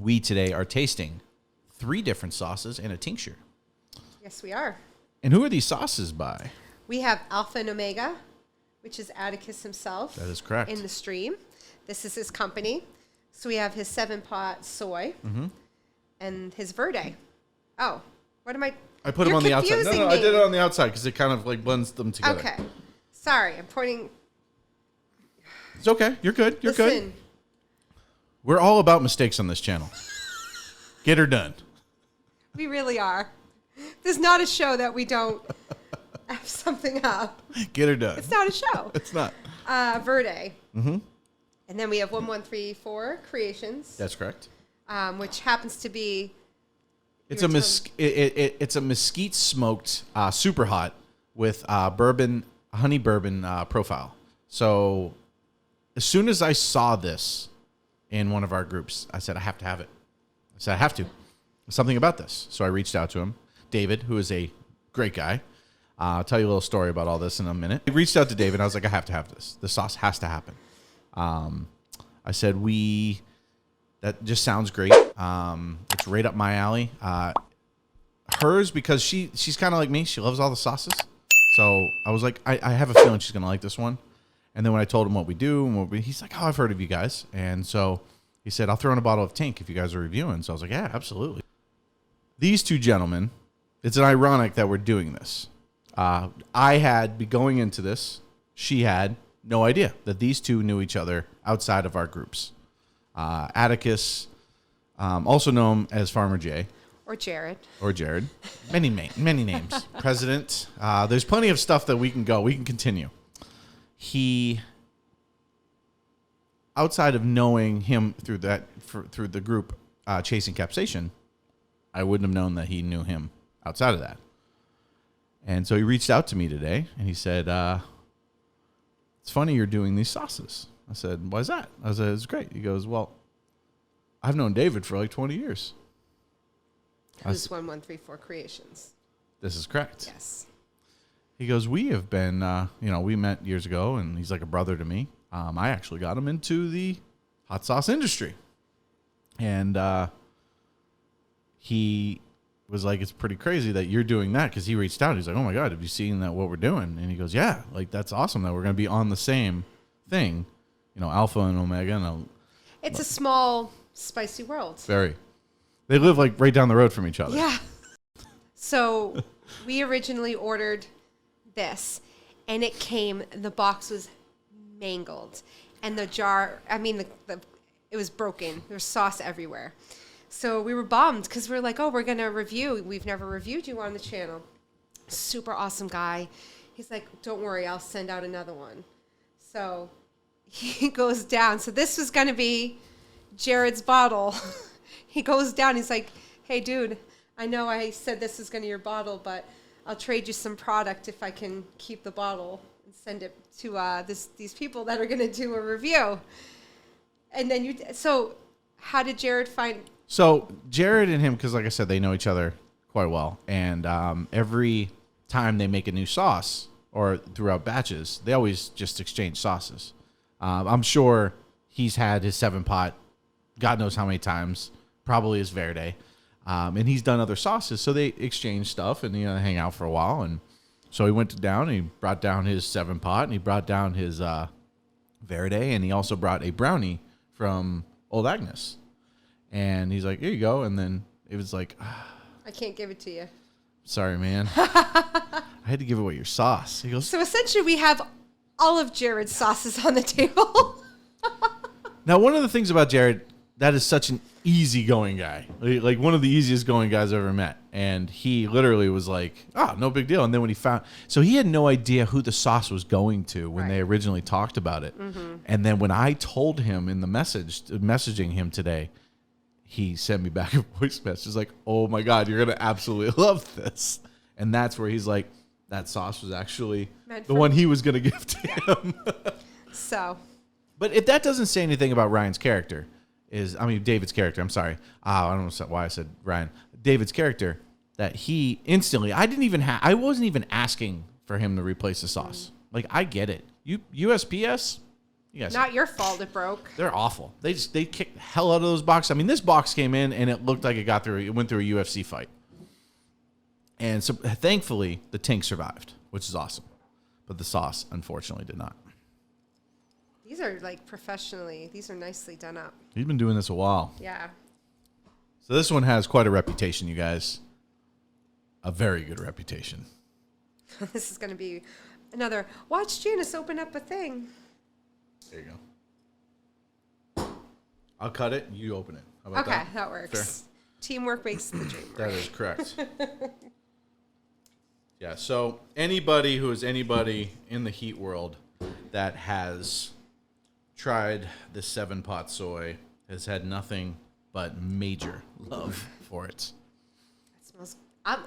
We today are tasting 3 different sauces and a tincture. Yes, we are. And who are these sauces by? We have Alpha and Omega, which is Atticus himself. That is correct. In the stream. This is his company. So we have his 7-pot soy and his Verde. Oh, what am I? I put them You're on the outside. No, confusing I me. did it on the outside because it kind of like blends them together. Okay. Sorry, I'm pointing. It's okay. You're good. You're good. Listen, We're all about mistakes on this channel. Get her done. we really are. There's not a show that we don't have something up. Get her done. It's not a show. It's not. Verde. Mm-hmm. And then we have 1134 Creations, That's correct. which happens to be. It's You a were it's a mesquite smoked super hot with honey bourbon profile. So as soon as I saw this in one of our groups, I said I have to have it. I said I have to. There's something about this. So I reached out to him, David, who is a great guy. I'll tell you a little story about all this in a minute. I reached out to David. I was like, I have to have this. The sauce has to happen. I said that just sounds great. It's right up my alley. Hers, because she's kind of like me. She loves all the sauces. So I was like, I have a feeling she's going to like this one. And then when I told him what we do, he's like, oh, I've heard of you guys. And so he said, I'll throw in a bottle of Tink if you guys are reviewing. So I was like, yeah, absolutely. These two gentlemen, it's ironic that we're doing this. I had, going into this, she had no idea that these two knew each other outside of our groups. Atticus, also known as Farmer Jay. Or Jared. Or Jared. Many names. President. There's plenty of stuff that we can go. We can continue. He, outside of knowing him through the group Chasing Capsation, I wouldn't have known that he knew him outside of that. And so he reached out to me today, and he said, it's funny you're doing these sauces. I said, why is that? I said, it's great. He goes, well, I've known David for like 20 years. Who's 1134 Creations? This is correct. Yes. He goes, we have been, we met years ago, and he's like a brother to me. I actually got him into the hot sauce industry. And he was like, it's pretty crazy that you're doing that, because he reached out. He's like, oh, my God, have you seen what we're doing? And he goes, yeah, like that's awesome that we're going to be on the same thing, Alpha and Omega. It's a small, spicy world. Very. They live like right down the road from each other. Yeah. So we originally ordered this, and it came, the box was mangled. And the jar, it was broken. There was sauce everywhere. So we were bummed because we were like, oh, we're going to review. We've never reviewed you on the channel. Super awesome guy. He's like, don't worry, I'll send out another one. So he goes down. So this was going to be Jared's bottle. He goes down. He's like, hey, dude, I know I said this is going to be your bottle, but I'll trade you some product if I can keep the bottle and send it to these people that are going to do a review. And then so how did Jared find... So Jared and him, because like I said, they know each other quite well. And every time they make a new sauce or throughout batches, they always just exchange sauces. I'm sure he's had his 7-pot, God knows how many times, probably his Verde. And he's done other sauces. So they exchange stuff and hang out for a while. And so he went down and he brought down his 7-pot and he brought down his Verde. And he also brought a brownie from Old Agnes. And he's like, here you go. And then it was like, I can't give it to you. Sorry, man. I had to give away your sauce. He goes, so essentially we have all of Jared's sauces on the table. Now, one of the things about Jared, that is such an easygoing guy. Like one of the easiest going guys I've ever met. And he literally was like, no big deal. And then when so he had no idea who the sauce was going to when they originally talked about it. Mm-hmm. And then when I told him in the messaging him today, he sent me back a voice message like, oh my God, you're going to absolutely love this. And that's where he's like, that sauce was actually the one he was going to give to him. So. But if that doesn't say anything about Ryan's character, David's character, I'm sorry. I don't know why I said Ryan. David's character, that he instantly, I wasn't even asking for him to replace the sauce. Like, I get it. USPS, You guys, Not your fault it broke. they're awful. They kicked the hell out of those boxes. I mean, this box came in and it looked like it went through a UFC fight. And so thankfully the tank survived, which is awesome. But the sauce unfortunately did not. These are like these are nicely done up. He's been doing this a while. Yeah. So this one has quite a reputation, you guys. A very good reputation. This is going to be another, watch Janice open up a thing. There you go. I'll cut it. You open it. How about Okay, that? that works. Fair. Teamwork makes the dream work. That is correct. Yeah, so anybody who is anybody in the heat world that has tried the 7-pot soy has had nothing but major love for it.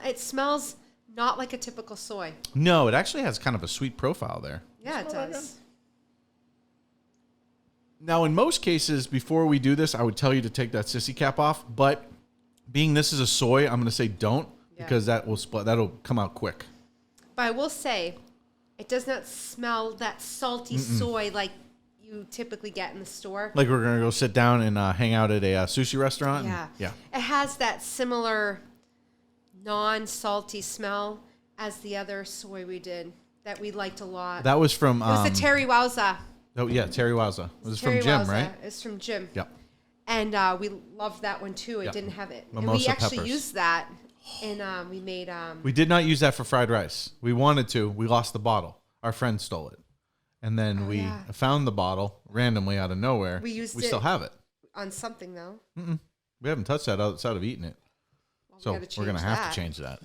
It smells not like a typical soy. No, it actually has kind of a sweet profile there. Yeah, it does. Now, in most cases, before we do this, I would tell you to take that sissy cap off. But being this is a soy, I'm going to say don't because that'll come out quick. But I will say, it does not smell that salty soy like you typically get in the store. Like we're going to go sit down and hang out at a sushi restaurant? Yeah. Yeah. It has that similar non-salty smell as the other soy we did that we liked a lot. That was from... it was the Terry Wowza. Oh, yeah, Terry Wowza. It was Terry from Jim, Wowza. right? It's from Jim. Yep. And we loved that one too. It Yep. didn't have it. Mimosa And we actually peppers. used that, and we made. We did not use that for fried rice. We wanted to. We lost the bottle. Our friend stole it. And then we found the bottle randomly out of nowhere. We used We it still have it. on something though. We haven't touched that outside of eating it. Well, So gotta we're going to have that. to change that.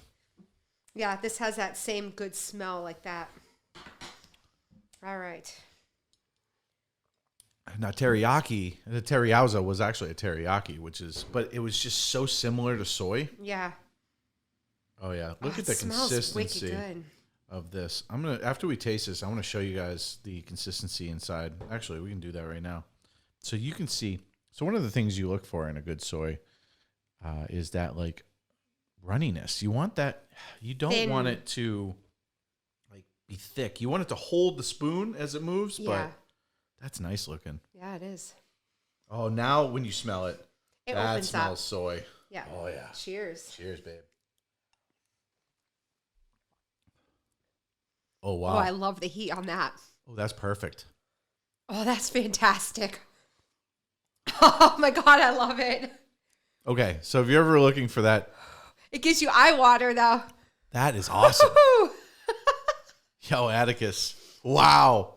Yeah, this has that same good smell like that. All right. Now, teriyaki, the teriyaki was actually a teriyaki, but it was just so similar to soy. Yeah. Oh, yeah. Look at it the smells consistency wicked good. of this. After we taste this, I want to show you guys the consistency inside. Actually, we can do that right now. So you can see. So one of the things you look for in a good soy is that like runniness. You want that. You don't want it to like be thick. You want it to hold the spoon as it moves, but that's nice looking. Yeah, it is. Oh, now when you smell it, It that opens smells up. soy. Yeah. Oh, yeah. Cheers. Cheers, babe. Oh, Oh, wow. I love the heat on that. Oh, that's perfect. Oh, that's fantastic. Oh my God, I love it. Okay, so if you're ever looking for that, It gives you eye water though. that is awesome. Woo! Yo, Atticus. Wow.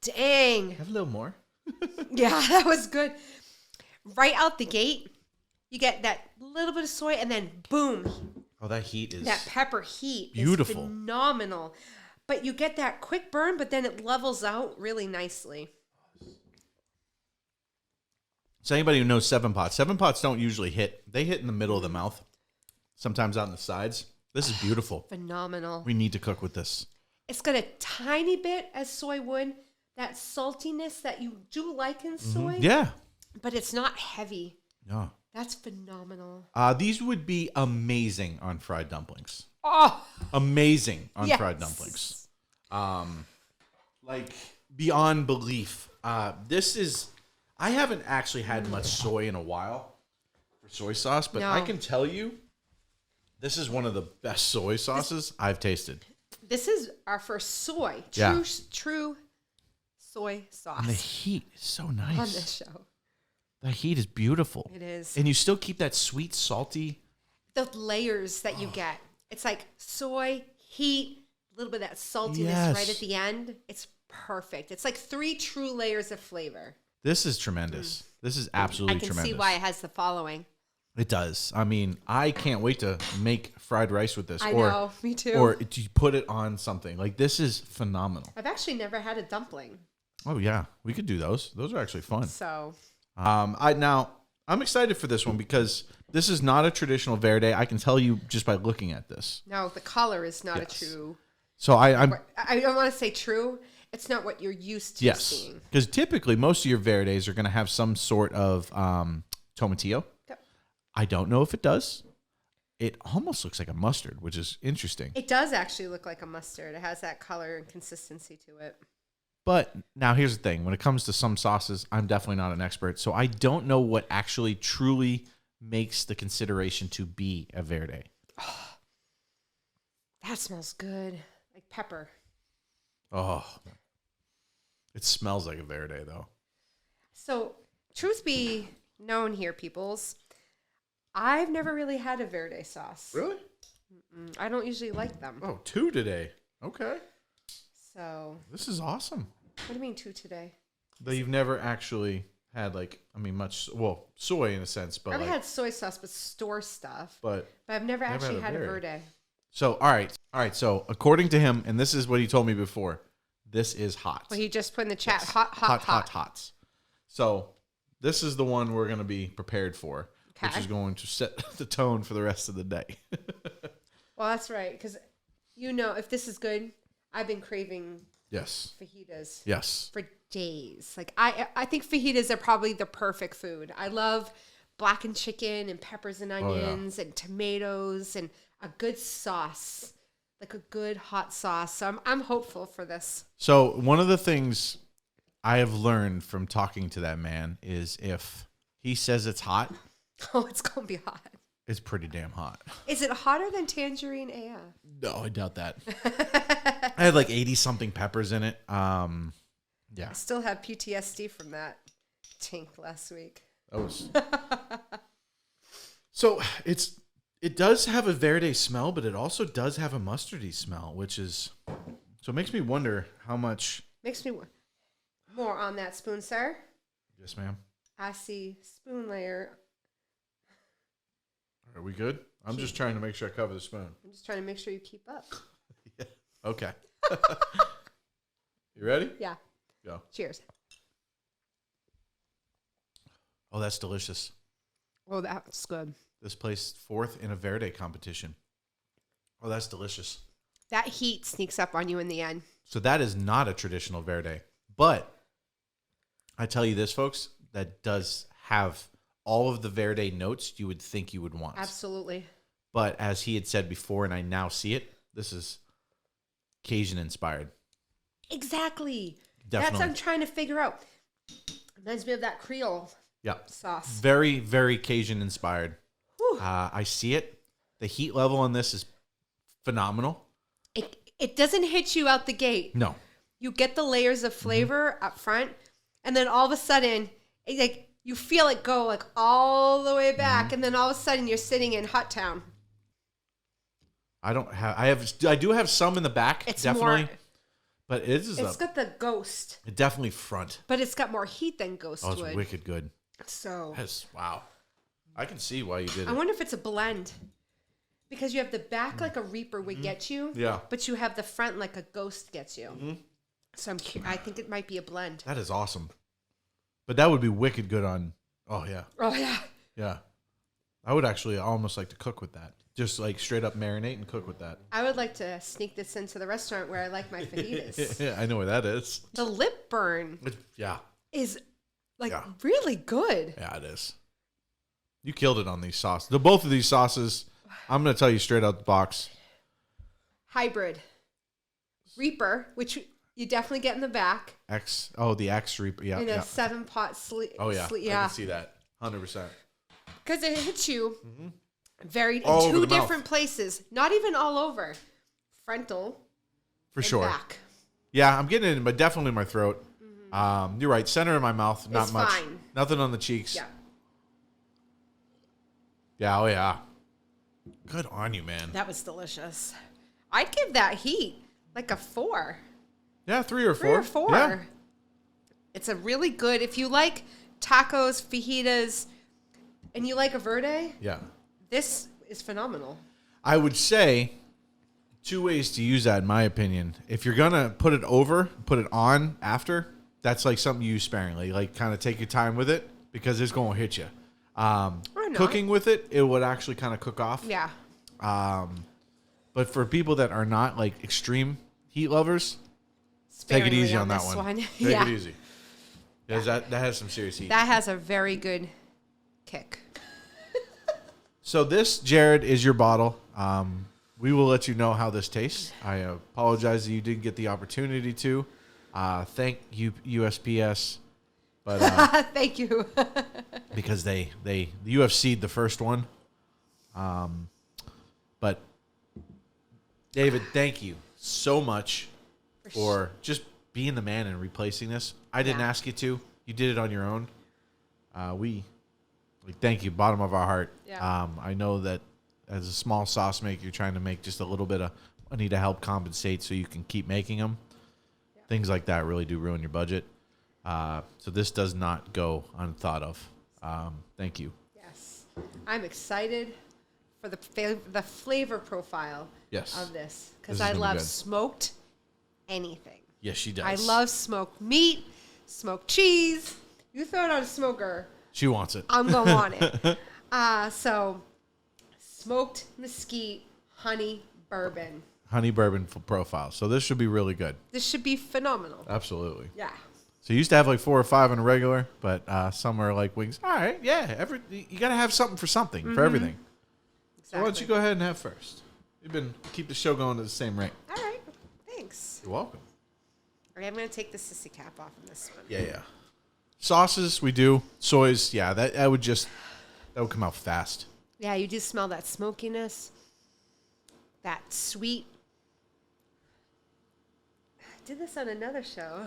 Dang. Have a little more. Yeah, that was good. Right out the gate, you get that little bit of soy and then boom, Oh, that heat is that pepper heat beautiful. is phenomenal. But you get that quick burn, but then it levels out really nicely. So anybody who knows 7-pots, 7-pots don't usually hit. They hit in the middle of the mouth, sometimes out on the sides. This is beautiful. Phenomenal. We need to cook with this. It's got a tiny bit as soy would, that saltiness that you do like in soy, Yeah. but it's not heavy. Yeah. That's phenomenal. These would be amazing on fried dumplings. Oh, Amazing on yes. fried dumplings. Like beyond belief. This is, I haven't actually had much soy in a while for soy sauce, but No. I can tell you this is one of the best soy sauces I've tasted. This is our first soy, Yeah. true soy sauce And the heat is so on nice. this show. The heat is beautiful. It is. And you still keep that sweet, salty. The layers that you get. It's like soy, heat, a little bit of that saltiness Yes. right at the end. It's perfect. It's like 3 true layers of flavor. This is tremendous. This is absolutely I can tremendous. see why it has the following. It does. I mean, I can't wait to make fried rice with this. I or, know, me too. Or to put it on something. Like, this is phenomenal. I've actually never had a dumpling. Oh, yeah. We could do those. Those are actually fun. So, I'm excited for this one because this is not a traditional Verde. I can tell you just by looking at this. no, the color is not Yes. a true. So I'm I don't want to say true. It's not what you're used to yes, seeing. because typically most of your Verdes are going to have some sort of tomatillo. Yep. I don't know if it does. It almost looks like a mustard, which is interesting. It does actually look like a mustard. It has that color and consistency to it. But now here's the thing. When it comes to some sauces, I'm definitely not an expert. So I don't know what actually truly makes the consideration to be a verde. That smells good. Like pepper. Oh, it smells like a verde though. So, truth be known here, peoples, I've never really had a verde sauce. Really? I don't usually like them. Oh, 2 today. Okay. So, This is awesome. what do you mean 2 today? That you've never actually had soy in a sense, but I've had soy sauce, but store stuff. but But I've never actually had a had a verde. verde. so all right. So according to him, and this is what he told me before, this is hot. Well, he just put in the chat, Yes. hot. Hots. So this is the one we're going to be prepared for, which Okay. is going to set the tone for the rest of the day. Well, that's right, because if this is good, I've been craving Yes. fajitas Yes. for days. Like I think fajitas are probably the perfect food. I love blackened chicken and peppers and yeah. onions and tomatoes and a good sauce, like a good hot sauce. So I'm hopeful for this. So one of the things I have learned from talking to that man is if he says it's hot, Oh, it's gonna be hot. it's pretty damn hot. Is it hotter than tangerine AF? No, I doubt that. I had like 80 something peppers in it. I still have PTSD from that tink last week. That was so it does have a verde smell, but it also does have a mustardy smell, which is so it makes me wonder how much. Makes me more on that spoon, sir. Yes, ma'am. I see spoon layer. Are we good? I'm just trying to make sure I cover the spoon. I'm just trying to make sure you keep up. Yeah. Okay. You ready? Yeah. Go. Cheers. Oh, that's delicious. Oh, that's good. This placed 4th in a verde competition. Oh, that's delicious. That heat sneaks up on you in the end. So that is not a traditional verde, but I tell you this, folks, that does have all of the verde notes you would think you would want. Absolutely. But as he had said before, and I now see it, this is Cajun inspired. Exactly. Definitely. That's what I'm trying to figure out. Reminds me of that Creole Yeah. sauce. Very, very Cajun inspired. Whew. I see it. The heat level on this is phenomenal. It doesn't hit you out the gate. No. You get the layers of flavor up front, and then all of a sudden, you feel it go like all the way back, and then all of a sudden you're sitting in Hot Town. I do have some in the back, It's definitely. more. But it is It's got the ghost, definitely front. but it's got more heat than ghost Oh, it's would. wicked good. So That's wow. I can see why you did I it. wonder if it's a blend. Because you have the back like a Reaper would get you. Yeah. But you have the front like a Ghost gets you. So I think it might be a blend. That is awesome. But that would be wicked good on. Oh yeah, Oh, yeah. yeah. I would actually almost like to cook with that. Just like straight up marinate and cook with that. I would like to sneak this into the restaurant where I like my fajitas. Yeah, I know where that is. The lip burn Yeah, is like Yeah. really good. yeah, it is. You killed it on these sauces. Both of these sauces, I'm gonna tell you straight out the box. Hybrid. Reaper, which you definitely get in the back. The X Reaper. Yeah, In yeah. a 7-pot sleeve. Oh yeah, I yeah. can see that. 100%. Because it hits you very All in over two the mouth. different places. Not even all over. Frontal For and sure. back. Yeah, I'm getting it in, but definitely in my throat. You're right. Center of my mouth, not It's much. fine. Nothing on the cheeks. Yeah. Yeah. Oh yeah. Good on you, man. That was delicious. I'd give that heat like a 4. Yeah, 3 or 4. 3 or 4. Yeah. It's a really good, if you like tacos, fajitas, and you like a verde, Yeah. this is phenomenal. I would say 2 ways to use that, in my opinion. If you're gonna put it on after, that's like something you use sparingly. Like kind of take your time with it because it's gonna hit you. Or not. Cooking with it, it would actually kind of cook off. Yeah. But for people that are not like extreme heat lovers, take it Sparingly easy on that this one. Take Yeah. it easy. Because that has some serious heat. That has a very good kick. So this, Jared, is your bottle. We will let you know how this tastes. I apologize that you didn't get the opportunity to. Thank you, USPS, but Thank you. because they UFC'd the first one. But David, thank you so much for just being the man and replacing this. I didn't ask you to. You did it on your own. We thank you, bottom of our heart. Yeah. I know that as a small sauce maker, you're trying to make just a little bit of money to help compensate so you can keep making them. Yeah. Things like that really do ruin your budget. So this does not go unthought of. Thank you. Yes. I'm excited for the flavor profile of this because I love smoked anything. Yes, she does. I love smoked meat, smoked cheese. You throw it on a smoker. She wants it. I'm going to want it. So smoked mesquite, honey bourbon. Honey bourbon profile. So this should be really good. This should be phenomenal. Absolutely. Yeah. So you used to have like 4 or 5 on a regular, but some are like wings. All right, yeah. You got to have something for something, for everything. Exactly. So why don't you go ahead and have first? You've been keep the show going at the same rate. All right. Thanks. You're welcome. Okay, I'm going to take the sissy cap off in this one. Yeah. Sauces, we do. Soys, yeah, that would come out fast. Yeah, you do smell that smokiness, that sweet. I did this on another show.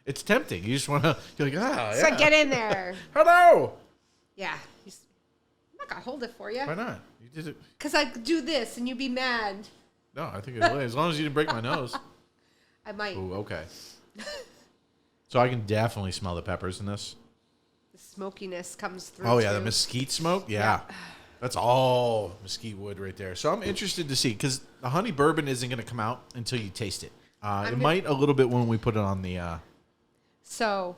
It's tempting. You just want to, you're like, So get in there. Hello. Yeah. I'm not going to hold it for you. Why not? You did it. Because I could do this and you'd be mad. No, I think it will. As long as you didn't break my nose. I might. Ooh, okay. So I can definitely smell the peppers in this. The smokiness comes through. Oh, yeah, the mesquite smoke? Yeah. That's all mesquite wood right there. So I'm interested to see, because the honey bourbon isn't going to come out until you taste it. It might a little bit when we put it on the... So,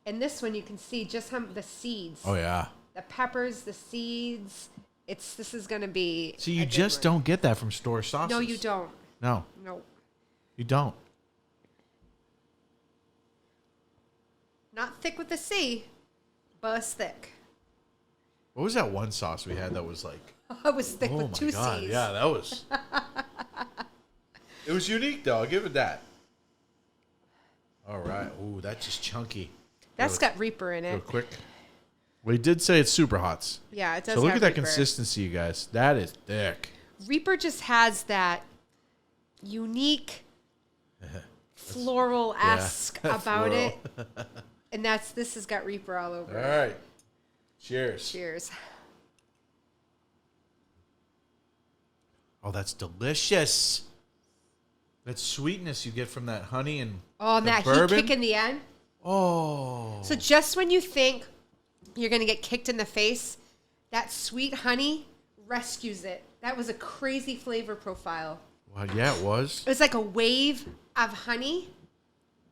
in this one, you can see just how the seeds. Oh, yeah. The peppers, the seeds. This is going to be... See, you just don't get that from store sauces. No, you don't. No. No. You don't. Not thick with the C, but it's thick. What was that one sauce we had that was like... It was thick with 2 God. C's. Yeah, that was... It was unique, though. I'll give it that. All right. Ooh, that's just chunky. That's got Reaper in Real it. quick. We did say it's super hots. Yeah, it does. So look have at that Reaper. consistency, you guys. That is thick. Reaper just has that unique floral-esque about it. And this has got Reaper all over it. All right. Cheers. Cheers. Oh, that's delicious. That sweetness you get from that honey and and that bourbon. heat kick in the end. Oh. So just when you think you're going to get kicked in the face, that sweet honey rescues it. That was a crazy flavor profile. Well, yeah, it was. It was like a wave of honey.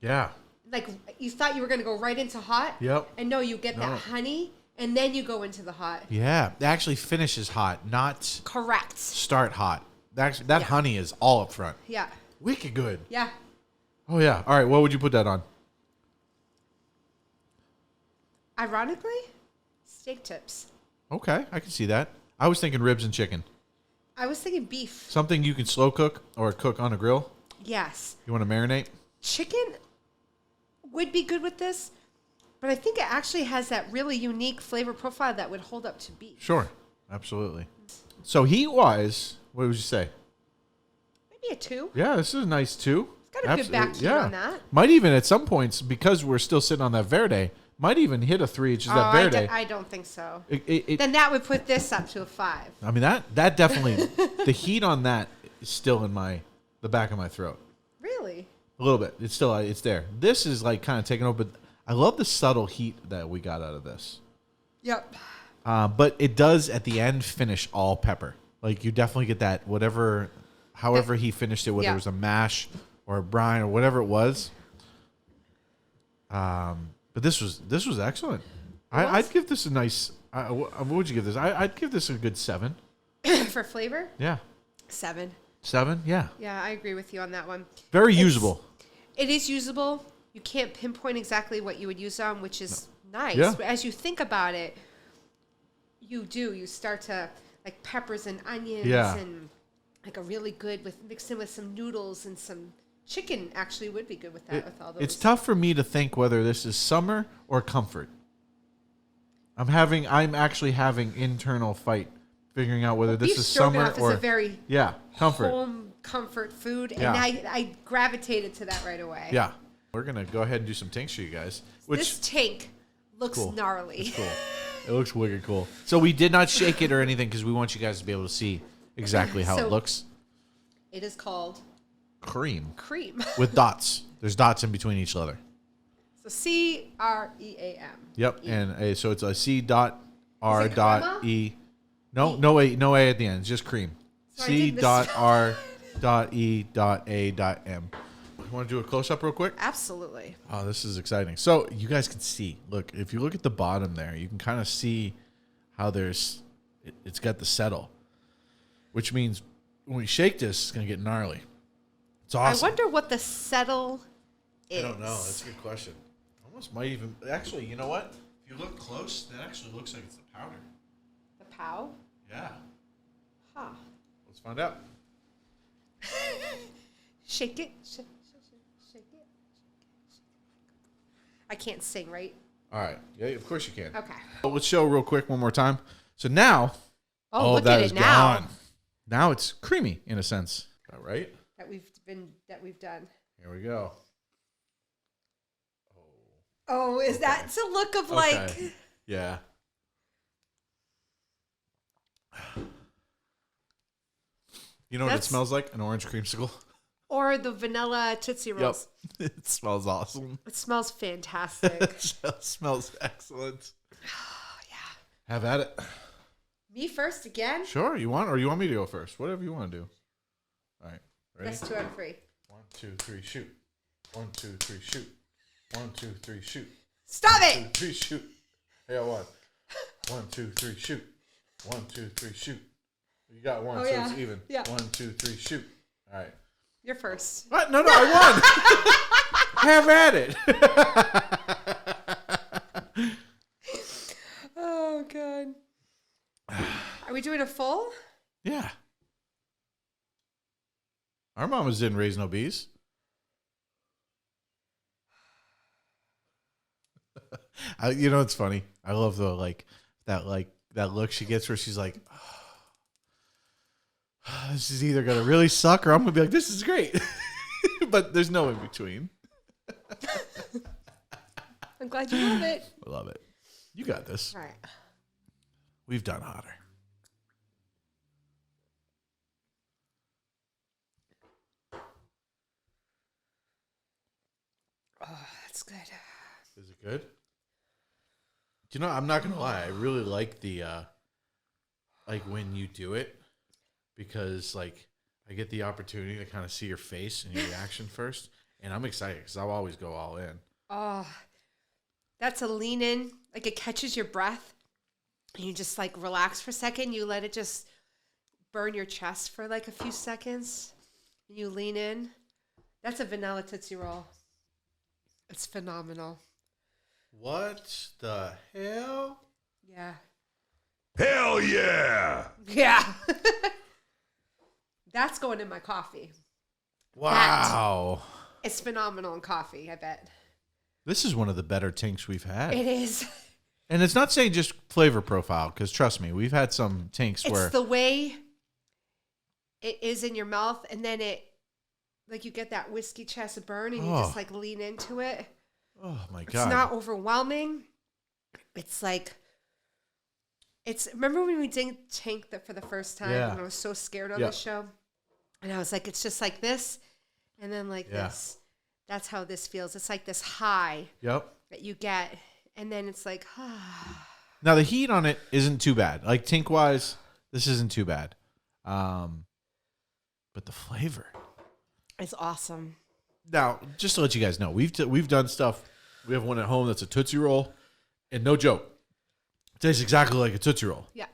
Yeah. Like you thought you were going to go right into hot. Yep. And no, you get that honey and then you go into the hot. Yeah. It actually finishes hot, not Correct. start hot. Actually, that honey is all up front. Yeah. Wicked good. Yeah. Oh, yeah. All right. What would you put that on? Ironically, steak tips. Okay. I can see that. I was thinking ribs and chicken. I was thinking beef. Something you can slow cook or cook on a grill. Yes. You want to marinate? Chicken would be good with this, but I think it actually has that really unique flavor profile that would hold up to beef. Sure. Absolutely. So heat-wise, what would you say? Maybe a 2. Yeah, this is a nice 2. It's got a good back heat on that. Might even at some points, because we're still sitting on that Verde, might even hit a 3. It's just that Verde. I don't think so. It, Then that would put this up to a 5. I mean, that definitely, the heat on that is still in the back of my throat. Really? A little bit. It's still, it's there. This is like kind of taking over, but I love the subtle heat that we got out of this. Yep. But it does at the end finish all pepper. Like you definitely get that however he finished it, whether it was a mash or a brine or whatever it was. But this was excellent. I'd give this a nice. What would you give this? I'd give this a good 7. For flavor? Yeah. 7. 7? Yeah. Yeah, I agree with you on that one. Very usable. It is usable. You can't pinpoint exactly what you would use on, which is nice. Yeah. But as you think about it, you start to like peppers and onions and like a really good with mixed in with some noodles and some chicken. Actually, would be good with that. With all those, It's tough for me to think whether this is summer or comfort. I'm actually having internal fight figuring out whether this beef is summer stroganoff or is a very comfort. home comfort food, Yeah. and I gravitated to that right away. Yeah, we're gonna go ahead and do some tanks for you guys. Which This tank looks cool. gnarly. It's cool. It looks wicked cool. So we did not shake it or anything because we want you guys to be able to see exactly how So- it looks. It is called Cream cream. with dots. There's dots in between each letter. So CREAM. Yep, and so it's a C dot R Is it dot crema? E. No A at the end. It's just cream. So I C did this- dot R dot E dot A dot M. You want to do a close up real quick? Absolutely. Oh, this is exciting. So you guys can see. Look, if you look at the bottom there, you can kind of see how it's got the settle, which means when we shake this, it's gonna get gnarly. It's awesome. I wonder what the settle is. I don't know. That's a good question. Almost might even actually. You know what? If you look close, that actually looks like it's the powder. The POW? Yeah. Huh. Let's find out. Shake it. Shake it. I can't sing, right? All right. Yeah, of course you can. Okay. Well, let's show real quick one more time. So now, Oh, look that at is it now gone. Now it's creamy in a sense. All right. that we've done. Here we go. Oh, is that a look of like Yeah. You know what it That's- smells like? An orange creamsicle. or the vanilla Tootsie Yep. Rolls? It smells awesome. It smells fantastic. It smells excellent. Oh, yeah. Have at it. Me first again? Sure, you want, or you want me to go first? Whatever you want to do. All right. Ready? That's 2 out of 3. 1, 2, 3, shoot. 1, 2, 3, shoot. 1, 2, 3, shoot. Stop 2, it! 3, shoot. I got 1. 1, 2, 3, shoot. 1, 2, 3, shoot. You got 1, Oh, so yeah. it's even. Yeah. 1, 2, 3, shoot. All right. You're first. What? No, I won. Have at it. Oh, God. Are we doing a full? Yeah. Our mamas didn't raise no bees. You know, it's funny. I love that look she gets where she's like, this is either gonna really suck or I'm gonna be like, this is great. But there's no in between. I'm glad you love it. I love it. You got this. All right. We've done hotter. Oh, that's good. Is it good? Do you know, I'm not gonna lie, I really like the like when you do it, because like I get the opportunity to kind of see your face and your reaction first, and I'm excited because I'll always go all in. Oh, that's a lean in. Like it catches your breath. And you just like relax for a second. You let it just burn your chest for like a few seconds. And you lean in. That's a vanilla Tootsie Roll. It's phenomenal. What the hell? Yeah. Hell yeah! Yeah. That's going in my coffee. Wow. It's phenomenal in coffee, I bet. This is one of the better tinks we've had. It is. And it's not saying just flavor profile, because trust me, we've had some tinks It's where the way it is in your mouth, and then it, like you get that whiskey chest burn, and you just like lean into it. oh my It's God. not overwhelming. It's like, remember when we did tank that for the first time, Yeah. and I was so scared on Yeah. the show? And I was like, it's just like this, and then like Yeah. this. That's how this feels. It's like this high Yep. that you get, and then it's like, Now the heat on it isn't too bad. Like tink wise, this isn't too bad. But the flavor. it's awesome. Now, just to let you guys know, we've done stuff. We have one at home that's a Tootsie Roll, and no joke, it tastes exactly like a Tootsie Roll. Yeah.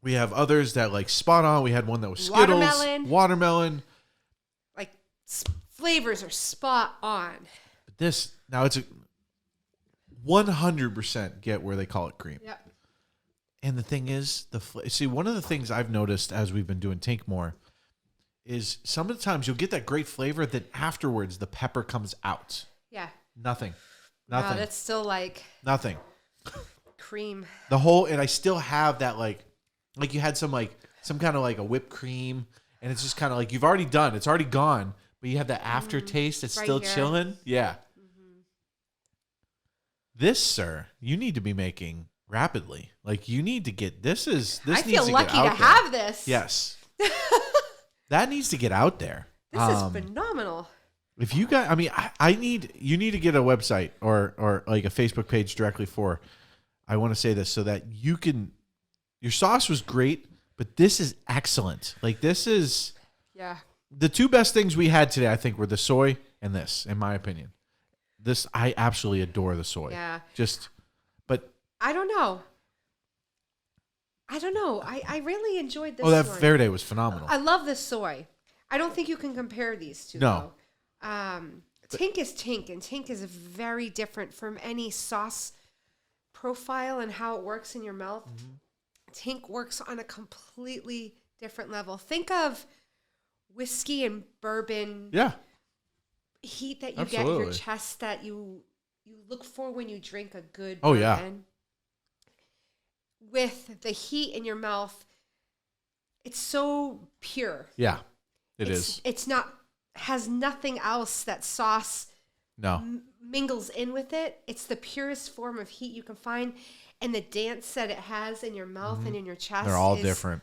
We have others that like spot on. We had one that was Skittles, watermelon. Like flavors are spot on. But this now it's a 100% get where they call it cream. Yep. And the thing is, see, one of the things I've noticed as we've been doing Tink more, is some of the times you'll get that great flavor, then afterwards the pepper comes out. Yeah. Nothing. Wow, Nothing. that's still like Nothing. cream. The whole, and I still have that like you had some kind of like a whipped cream, and it's just kind of like you've already done, it's already gone, but you have that aftertaste that's Right still here. chilling. Yeah. This, sir, you need to be making rapidly. Like you need to get this I needs feel to lucky get to out there. have this. Yes. That needs to get out there. This is phenomenal. If you got, I mean, you need to get a website or like a Facebook page directly for, I want to say this so that you can, your sauce was great, but this is excellent. Like this is Yeah. the two best things we had today, I think, were the soy and this, in my opinion. This, I absolutely adore the soy. Yeah. But I don't know. I really enjoyed this. that soy. Verde was phenomenal. I love this soy. I don't think you can compare these two. No. Though. Tink is Tink, and Tink is very different from any sauce profile and how it works in your mouth. Tink works on a completely different level. Think of whiskey and bourbon Yeah. heat that you get in your Absolutely. chest that you look for when you drink a good Oh, bourbon. yeah. With the heat in your mouth, it's so pure. Yeah. It's It's not has nothing else that sauce No. mingles in with it. It's the purest form of heat you can find, and the dance that it has in your mouth and in your chest. They're all is different.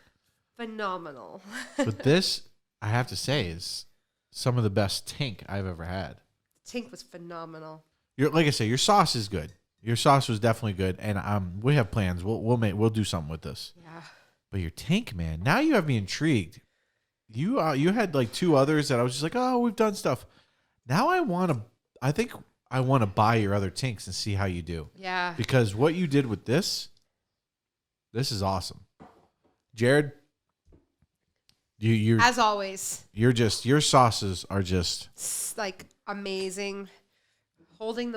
Phenomenal. But this, I have to say, is some of the best Tink I've ever had. Tink was phenomenal. Like I say, your sauce is good. Your sauce was definitely good, and we have plans. We'll do something with this. Yeah. But your Tink, man, now you have me intrigued. You had like two others that I was just like, oh, we've done stuff. Now I think I want to buy your other Tinks and see how you do, Yeah. because what you did with this is awesome. Jared, you're As always, your sauces are just it's like amazing. Holding the